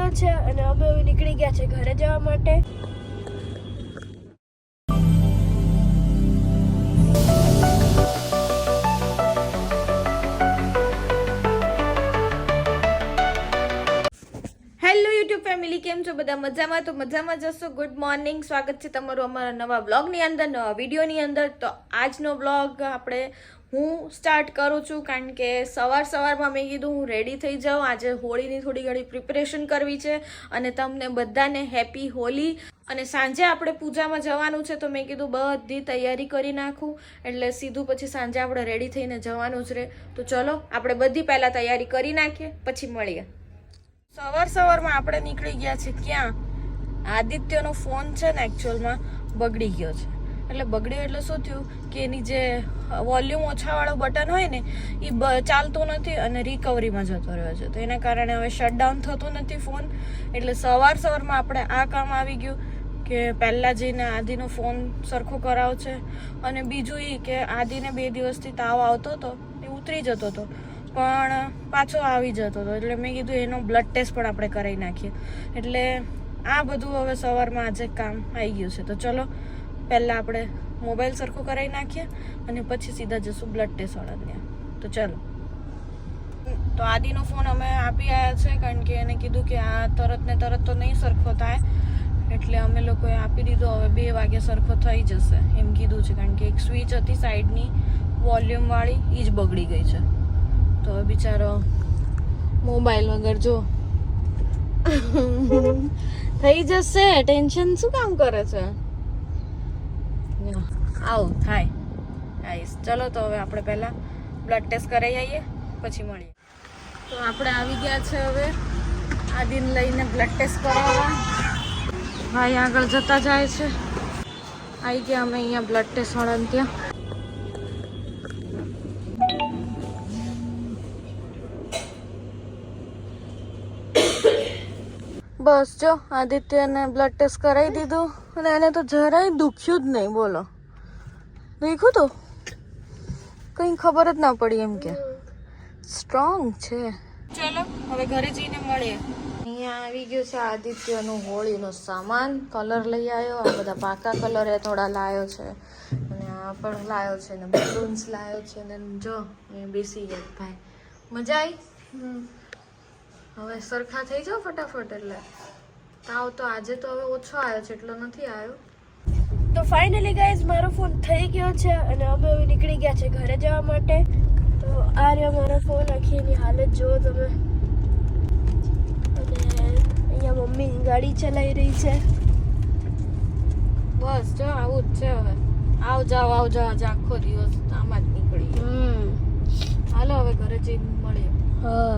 ગયો છે અને અમે હવે નીકળી ગયા છે ઘરે જવા માટે. હેલો યુટ્યુબ ફેમિલી, કેમ છો બધા? મજામાં? તો મજામાં જશો. ગુડ મોર્નિંગ, સ્વાગત છે તમારું અમારા નવા બ્લોગની અંદર, નવા વિડીયોની અંદર. તો આજનો બ્લોગ હું સ્ટાર્ટ કરું છું કારણ કે સવારમાં મેં કીધું હું રેડી થઈ જાઉં. આજે હોળીની થોડી ઘણી પ્રિપરેશન કરવી છે અને તમને બધાને હેપી હોલી. અને સાંજે આપણે પૂજામાં જવાનું છે તો મેં કીધું બધી તૈયારી કરી નાખું, એટલે સીધું પછી સાંજે આપણે રેડી થઈને જવાનું જ રહે. તો ચલો આપણે બધી પહેલાં તૈયારી કરી નાખીએ, પછી મળીએ. સવારમાં આપણે નીકળી ગયા છે ક્યાં? આદિત્યનો ફોન છે ને એકચ્યુઅલમાં બગડી ગયો છે. એટલે બગડ્યો એટલે શું થયું કે એની જે વોલ્યુમ ઓછાવાળો બટન હોય ને એ ચાલતું નથી અને રિકવરીમાં જતો રહ્યો છે. તો એના કારણે હવે શટડાઉન થતું નથી ફોન. એટલે સવારમાં આપણે આ કામ આવી ગયું કે પહેલાં જઈને આદિનો ફોન સરખો કરાવ છે. અને બીજું એ કે આદિને 2 દિવસથી તાવ આવતો હતો, એ ઉતરી જતો હતો પણ પાછો આવી જતો હતો. એટલે મેં કીધું એનો બ્લડ ટેસ્ટ પણ આપણે કરાવી નાખીએ. એટલે આ બધું હવે સવારમાં આજે કામ આવી ગયું છે. તો ચલો પહેલાં આપણે મોબાઈલ સરખો કરાવી નાખીએ અને પછી સીધા જશું બ્લડ ટેસ્ટવાળા ત્યાં. તો ચલો. તો આદિનો ફોન અમે આપી આવ્યા છે કારણ કે એને કીધું કે આ તરત ને તરત તો નહીં સરખો થાય, એટલે અમે લોકોએ આપી દીધો. હવે 2 વાગે સરખો થઈ જશે એમ કીધું છે કારણ કે એક સ્વિચ હતી સાઈડની વોલ્યુમવાળી, એ જ બગડી ગઈ છે. તો હવે બિચારો મોબાઈલ વગર જો થઈ જશે. ટેન્શન શું કામ કરે છે? આવું થાય. ચલો તો હવે આપણે પહેલાં બ્લડ ટેસ્ટ કરાવી આવીએ, પછી મળીએ. તો આપણે આવી ગયા છે હવે આદિને લઈને બ્લડ ટેસ્ટ કરાવવા. ભાઈ આગળ જતા જાય છે. આવી ગયા અમે અહીંયા બ્લડ ટેસ્ટ વાળાને ત્યાં. બસ જો આદિત્યને બ્લડ ટેસ્ટ કરાવી દીધું અને એને તો જરાય દુખ્યું જ નહીં. બોલો, દેખું તો કંઈ ખબર જ ના પડી, એમ કે સ્ટ્રોંગ છે. ચલો હવે ઘરે જઈને મળીએ. અહીંયા આવી ગયું છે આદિત્યનું હોળીનો સામાન. કલર લઈ આવ્યો, આ બધા પાકા કલર એ થોડા લાવ્યો છે અને આ પણ લાવ્યો છે ને બલૂન્સ લાવ્યો છે ને જો એ બેસી ગયા ભાઈ. મજા આવી? હવે સરખા થઈ જાઓ ફટાફટ. એટલે તાવ તો આજે તો હવે ઓછો આવ્યો છે, એટલો નથી આવ્યો. તો ફાઇનલી ગાઈઝ મારો ફોન થઈ ગયો છે અને અમે હવે નીકળી ગયા છે ઘરે જવા માટે. તો આ રહ્યો મારો ફોન. આખી એની હાલત જુઓ તમે. અને અહીંયા મમ્મી ગાડી ચલાવી રહી છે. બસ જો આવું જ છે. હવે આવ જાવ આજે આખો દિવસ આમાં જ નીકળી ગયો. હાલો હવે ઘરે જઈને મળીએ. હા,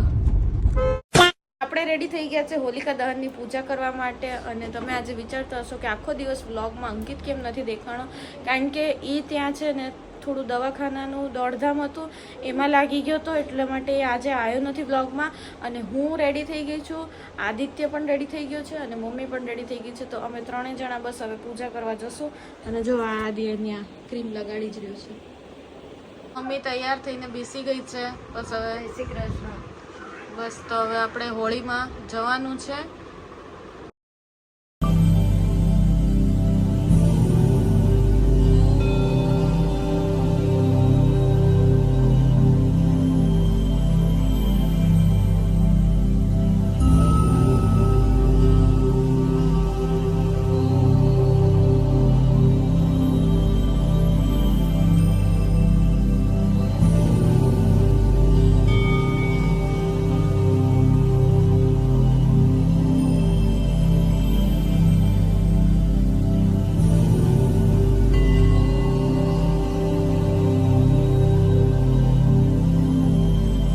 આપણે રેડી થઈ ગયા છે હોલિકા દહનની પૂજા કરવા માટે. અને તમે આજે વિચારતા હશો કે આખો દિવસ વ્લોગમાં અંકિત કેમ નથી દેખાણો? કારણ કે એ ત્યાં છે ને થોડું દવાખાનાનું દોડધામ હતું, એમાં લાગી ગયો હતો, એટલે માટે એ આજે આવ્યો નથી વ્લોગમાં. અને હું રેડી થઈ ગઈ છું, આદિત્ય પણ રેડી થઈ ગયો છે અને મમ્મી પણ રેડી થઈ ગઈ છે. તો અમે 3 જણા બસ હવે પૂજા કરવા જશું. અને જો આ આદિ ત્યાં ક્રીમ લગાડી જ રહ્યો છે. મમ્મી તૈયાર થઈને બેસી ગઈ છે. બસ હવે શ્રી કૃષ્ણ. બસ તો હવે આપણે હોળીમાં જવાનું છે.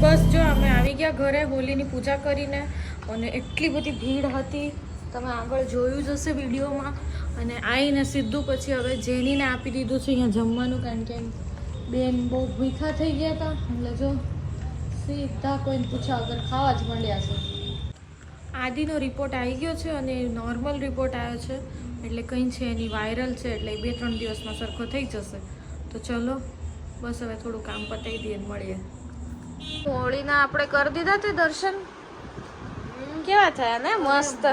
બસ જો અમે આવી ગયા ઘરે હોલીની પૂજા કરીને. અને એટલી બધી ભીડ હતી, તમે આગળ જોયું જ હશે વિડીયોમાં. અને આવીને સીધું પછી હવે જેનીને આપી દીધું છે અહીંયા જમવાનું, કારણ કે બેન બહુ ભૂખા થઈ ગયા હતા. એટલે જો સીધા કોઈને પૂછ્યા વગર ખાવા જ માંડ્યા છે. આદિનો રિપોર્ટ આવી ગયો છે અને નોર્મલ રિપોર્ટ આવ્યો છે, એટલે કંઈ છે એની વાયરલ છે, એટલે 2-3 દિવસમાં સરખો થઈ જશે. તો ચલો બસ હવે થોડું કામ પતાવી દઈએ ને મળીએ. હોળીના આપણે કરી દીધા તે દર્શન. કેવા થયા ને મસ્ત.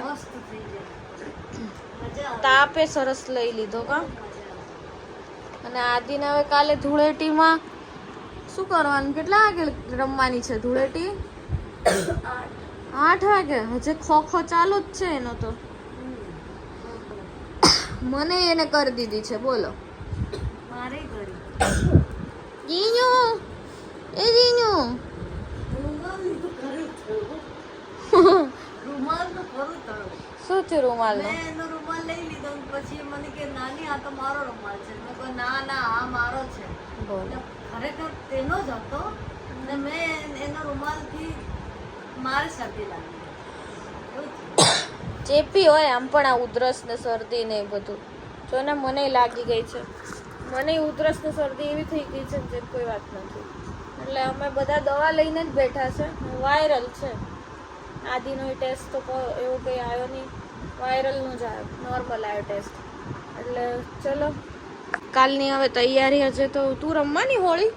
તાપે સરસ લઈ લીધો કા. અને આદિને હવે કાલે ધૂળેટીમાં શું કરવાનું, કેટલા વાગે રમવાની છે ધૂળેટી? 8 વાગે. હજી ખોખો ચાલુ જ છે એનો તો. મને એને કરી દીધી છે બોલો. જીનુ એ જીનુ શું છે રૂમાલ? એનો રૂમાલ લઈ લીધો પછી મને કે નાની આ તો મારો રૂમાલ છે. મેં કહ્યું ના ના આ મારો છે. બોલો. ખરેખર તેનો જ હતો ને મેં એનો રૂમાલથી મારે શરદી લાગી. ચેપી હોય આમ પણ આ ઉધરસ ને શરદી ને એ બધું. જો ને મને લાગી ગઈ છે. મને ઉધરસ ને શરદી એવી થઈ ગઈ છે જે કોઈ વાત નથી. એટલે અમે બધા દવા લઈને જ બેઠા છે. વાયરલ છે. આદિનો ટેસ્ટ તો એવો કંઈ આવ્યો નહીં. વાયરલનો જ આવ્યો, નોર્મલ આવ્યો ટેસ્ટ. એટલે ચલો કાલની હવે તૈયારી હશે. તો તું રમવાની હોળી?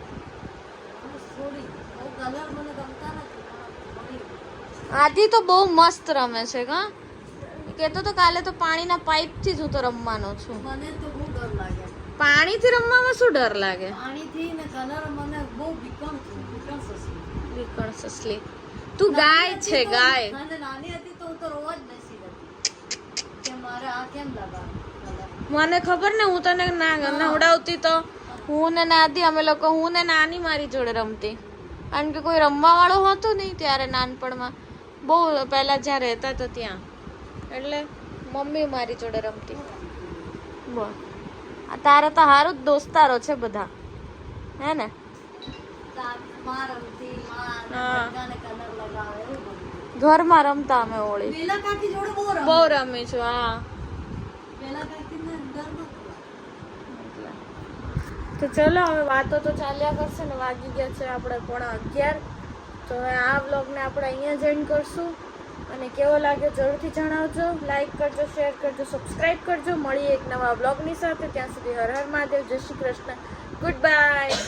થોડી કલર મને ગમતા નથી. આદિ તો બહુ મસ્ત રમે છે કા. કહેતો તો કાલે તો પાણીના પાઇપથી જ હું તો રમવાનો છું. મને તો બહુ ડર લાગે પાણીથી રમવામાં શું ડર લાગે? પાણીથી ને કલર મને બહુ બીકણ સસી. વિકણ સસલી. તું ગાય છે ગાય. અને નાની હતી તો હું તો રોજ બેસી હતી કે મારે આ કેમ લગાવ કલર. મને ખબર ને, હું તને નવડાવતી તો હું ને નાદી અમે લોકો, હું ને નાની મારી જોડે રમતી. કારણ કે કોઈ રમવા વાળો હતો નહીં ત્યારે નાનપણમાં, બહુ પહેલા જ્યાં રહેતા હતા ત્યાં. એટલે મમ્મી મારી જોડે રમતી. બોલ, આ તારે તો હારું જ દોસ્તારો છે બધા, હે ને? માં રમતી માં હા. બધાને કલર લગાવે એવું બધું. ઘરમાં રમતા અમે હોળી. પેલા કાકી જોડે બહુ રમે. બહુ રમી છું. હા, પેલા કાકીને ડર નતો. તો ચલો હવે વાતો તો ચાલ્યા કરશે ને. વાગી ગયા છે આપણે 11:15. તો હવે આ વ્લોગને આપણે અહીંયા જ એન્ડ કરશું. અને કેવો લાગ્યો જરૂરથી જણાવજો. લાઈક કરજો, શેર કરજો, સબસ્ક્રાઈબ કરજો. મળીએ એક નવા વ્લોગની સાથે. ત્યાં સુધી હર હર મહાદેવ. જય શ્રી કૃષ્ણ. Good bye.